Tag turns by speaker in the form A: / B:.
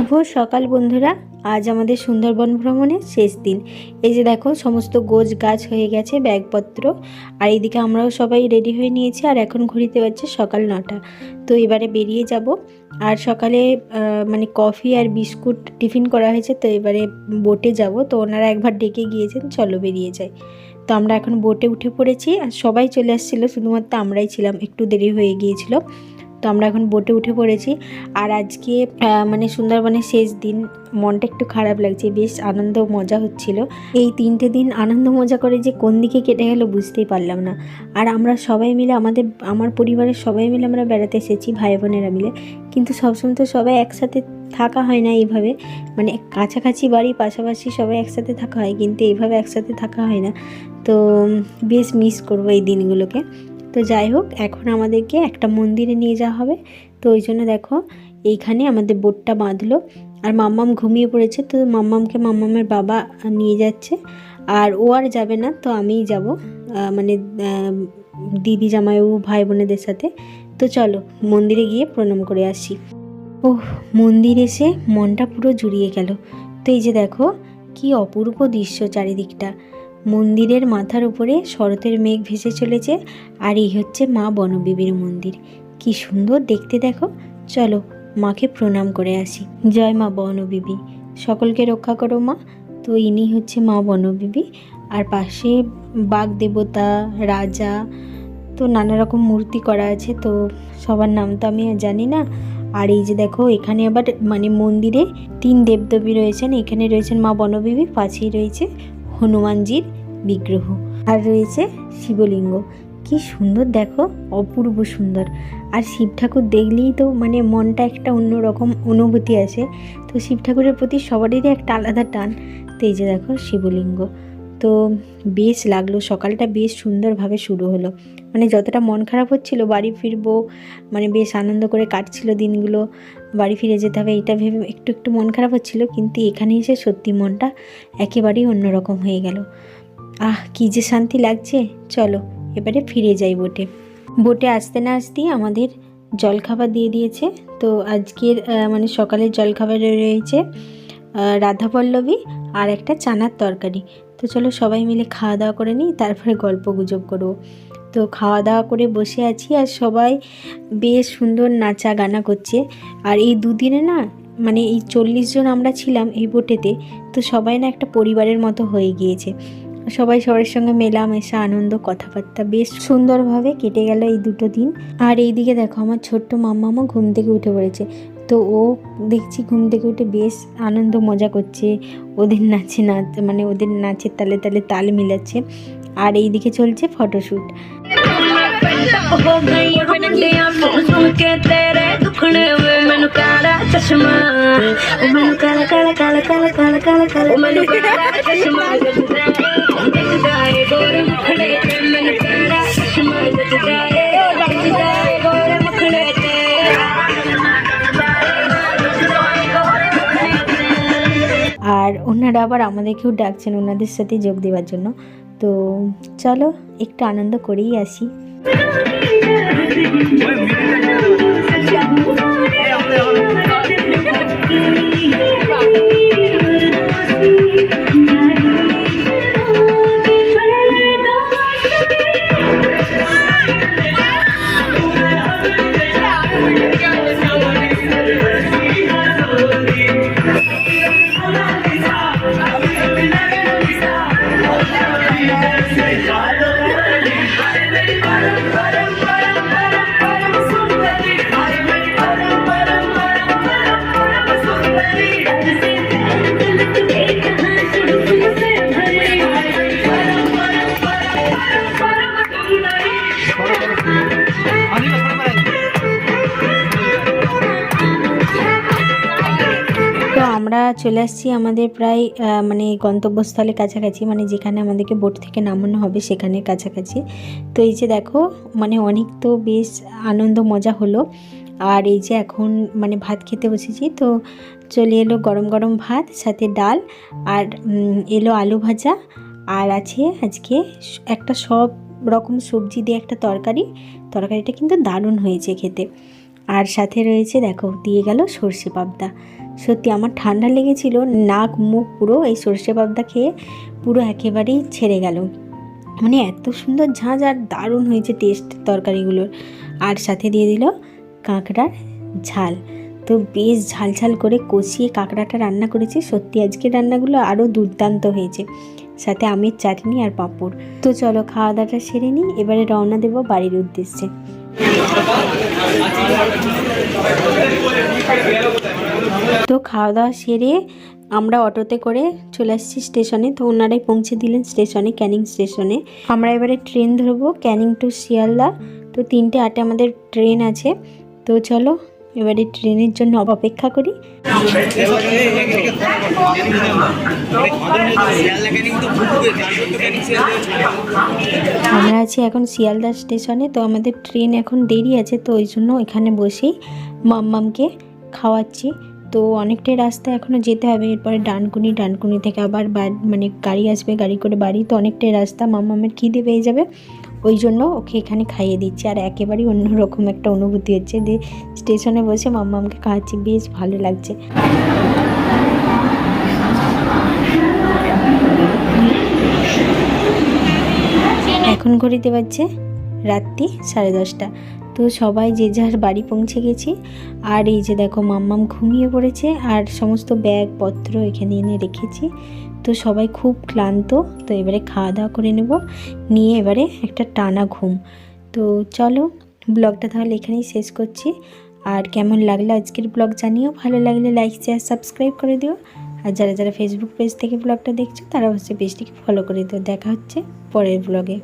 A: শুভ সকাল বন্ধুরা। আজ আমাদের সুন্দরবন ভ্রমণের শেষ দিন। এই যে দেখো সমস্ত গোছ গাছ হয়ে গেছে, ব্যাগপত্র, আর এইদিকে আমরাও সবাই রেডি হয়ে নিয়েছি। আর এখন ঘুরিতে পারছে সকাল 9টা। তো এবারে বেরিয়ে যাব। আর সকালে মানে কফি আর বিস্কুট টিফিন করা হয়েছে, তো এবারে বোটে যাব। তো ওনারা একবার ডেকে গিয়েছেন, চলো বেরিয়ে যাই। তো আমরা এখন বোটে উঠে পড়েছি। আর সবাই চলে আসছিলো, শুধুমাত্র আমরাই ছিলাম, একটু দেরি হয়ে গিয়েছিল। তো আমরা এখন বোটে উঠে পড়েছি। আর আজকে মানে সুন্দরবনের শেষ দিন, মনটা একটু খারাপ লাগছে, বেশ আনন্দ মজা হচ্ছিল। এই 3টে দিন আনন্দ মজা করে যে কোন দিকে কেটে গেল বুঝতেই পারলাম না। আর আমরা সবাই মিলে আমার পরিবারের সবাই মিলে আমরা বেড়াতে এসেছি, ভাই বোনেরা মিলে। কিন্তু সবসময় তো সবাই একসাথে থাকা হয় না এইভাবে, মানে কাছাকাছি বাড়ি, পাশাপাশি সবাই একসাথে থাকা হয়, কিন্তু এইভাবে একসাথে থাকা হয় না। তো বেশ মিস করবো এই দিনগুলোকে। তো যাই হোক, এখন আমাদেরকে একটা মন্দিরে নিয়ে যাওয়া হবে। তো ওই জন্য দেখো এইখানে আমাদের বোটটা বাঁধলো। আর মাম্মাম ঘুমিয়ে পড়েছে, তো মাম্মামের বাবা নিয়ে যাচ্ছে। আর ও আর যাবে না, তো আমিই যাব, মানে দিদি জামাইবাবু ভাই বোনেদের সাথে। তো চলো মন্দিরে গিয়ে প্রণাম করে আসি। ওহ, মন্দির এসে মনটা পুরো জুড়িয়ে গেল। তো এই যে দেখো কি অপূর্ব দৃশ্য চারিদিকটা। মন্দিরের মাথার উপরে শরতের মেঘ ভেসে চলেছে। আর এই হচ্ছে মা বনবিবির মন্দির। কি সুন্দর দেখতে দেখো। চলো মাকে প্রণাম করে আসি। জয় মা বনবিবি, সকলকে রক্ষা করো মা। তো ইনি হচ্ছে মা বনবিবি। আর পাশে বাঘ দেবতা, রাজা, তো নানা রকম মূর্তি করা আছে। তো সবার নাম তো আমি জানি না। আর এই যে দেখো এখানে আবার মানে মন্দিরে 3 দেবদেবী রয়েছেন। এখানে রয়েছেন মা বনবিবি, পাশেই রয়েছে হনুমানজির বিগ্রহ, আর রয়েছে শিবলিঙ্গ। কি সুন্দর দেখো, অপূর্ব সুন্দর। আর শিব ঠাকুর দেখলেই তো মানে মনটা একটা অন্যরকম অনুভূতি আসে। তো শিব ঠাকুরের প্রতি সবারই একটা আলাদা টান। তো এই যে দেখো শিবলিঙ্গ। তো বেশ লাগলো, সকালটা বেশ সুন্দরভাবে শুরু হলো। মানে যতটা মন খারাপ হচ্ছিল বাড়ি ফিরবো, মানে বেশ আনন্দ করে কাটছিল দিনগুলো, বাড়ি ফিরে যেতে হবে এটা ভেবে একটু একটু মন খারাপ হচ্ছিল। কিন্তু এখানে এসে সত্যি মনটা একেবারেই অন্যরকম হয়ে গেল। কি যে শান্তি লাগছে। চলো এবারে ফিরে যাই বোটে। বোটে আসতে না আসতেই আমাদের জলখাবার দিয়ে দিয়েছে। তো আজকের মানে সকালের জলখাবারে রয়েছে রাধাপল্লবী আর একটা চানার তরকারি। তো চলো সবাই মিলে খাওয়া দাওয়া করে নিই, তারপরে গল্প গুজব করবো। তো খাওয়া দাওয়া করে বসে আছি, আর সবাই বেশ সুন্দর নাচা গানা করছে। আর এই দুদিনে না, মানে এই 40 জন আমরা ছিলাম এই বোটেতে, তো সবাই না একটা পরিবারের মতো হয়ে গিয়েছে। সবাই সবার সঙ্গে মেলামেশা, আনন্দ, কথাবার্তা বেশ সুন্দরভাবে কেটে গেল এই 2টো দিন। আর এইদিকে দেখো আমার ছোট্ট মাম্মামও ঘুম থেকে উঠে পড়েছে। তো ও দেখছি ঘুম থেকে উঠে বেশ আনন্দ মজা করছে, ওদের নাচে মানে ওদের নাচের তালে তালে তাল মিলাচ্ছে। আর এইদিকে চলছে ফটোশ্যুট। আর ওনারা আবার আমাদেরকেও ডাকছেন ওনাদের সাথে যোগ দেওয়ার জন্য। তো চলো একটু আনন্দ করেই আসি। তো আমরা চলে আসছি আমাদের প্রায় মানে গন্তব্যস্থলে কাছাকাছি, মানে যেখানে আমাদেরকে বোট থেকে নামানো হবে সেখানে কাছাকাছি। তো এই যে দেখো মানে অনেক তো বেশ আনন্দ মজা হলো। আর এই যে এখন মানে ভাত খেতে বসেছি। তো চলে এলো গরম গরম ভাত, সাথে ডাল, আর এলো আলু ভাজা, আর আছে আজকে একটা সব রকম সবজি দিয়ে একটা তরকারিটা কিন্তু দারুণ হয়েছে খেতে। আর সাথে রয়েছে দেখো দিয়ে গেল সর্ষে পাবদা। সত্যি আমার ঠান্ডা লেগেছিল, নাক মুখ পুরো এই সর্ষে পাবদা খেয়ে পুরো একেবারেই ছেড়ে গেল। মানে এত সুন্দর ঝাঁঝ আর দারুণ হয়েছে টেস্ট তরকারিগুলোর। আর সাথে দিয়ে দিল কাঁকড়ার ঝাল। তো বেশ ঝাল ঝাল করে কষিয়ে কাঁকড়াটা রান্না করেছি। সত্যি আজকের রান্নাগুলো আরও দুর্দান্ত হয়েছে, সাথে আমের চাটনি আর পাঁপড়। তো চলো খাওয়া দাওয়াটা সেরে নিই, এবারে রওনা দেব বাড়ির উদ্দেশ্যে। তো খাওয়া দাওয়া সেরে আমরা অটোতে করে চলে আসছি স্টেশনে। তো ওনারাই পৌঁছে দিলেন স্টেশনে, ক্যানিং স্টেশনে। আমরা এবারে ট্রেন ধরবো ক্যানিং টু শিয়ালদা। তো 3:08 আমাদের ট্রেন আছে। তো চলো এবারে ট্রেনের জন্য অপেক্ষা করি। আমরা আছি এখন শিয়ালদা স্টেশনে। তো আমাদের ট্রেন এখন দেরি আছে, তো ওই জন্য এখানে বসেই মাম্মামকে খাওয়াচ্ছি। তো অনেকটাই রাস্তা এখনও যেতে হবে, এরপরে ডানকুনি থেকে আবার মানে গাড়ি আসবে, গাড়ি করে বাড়ি। তো অনেকটাই রাস্তা, মাম্মামের খিদে পেয়ে যাবে, ওই জন্য ওকে এখানে খাইয়ে দিচ্ছি। আর একেবারেই অন্যরকম একটা অনুভূতি হচ্ছে যে স্টেশনে বসে মাম্মামকে খাওয়াচ্ছি, বেশ ভালো লাগছে। এখন ঘড়িতে বাজছে রাত্রি 10:30। তো সবাই যে যার বাড়ি পৌঁছে গেছি। আর এই যে দেখো মাম্মাম ঘুমিয়ে পড়েছে, আর সমস্ত ব্যাগপত্র এখানে এনে রেখেছি। তো সবাই খুব ক্লান্ত। তো এবারে খাওয়া দাওয়া করে নেব, নিয়ে এবারে একটা টানা ঘুম। তো চলো ব্লগটা তাহলে এখানেই শেষ করছি। আর কেমন লাগলো আজকের ব্লগ জানিও, ভালো লাগলে লাইক শেয়ার সাবস্ক্রাইব করে দিও। আর যারা যারা ফেসবুক পেজ থেকে ব্লগটা দেখছো তারা অবশ্যই পেজটিকে ফলো করে দিও। দেখা হচ্ছে পরের ব্লগে।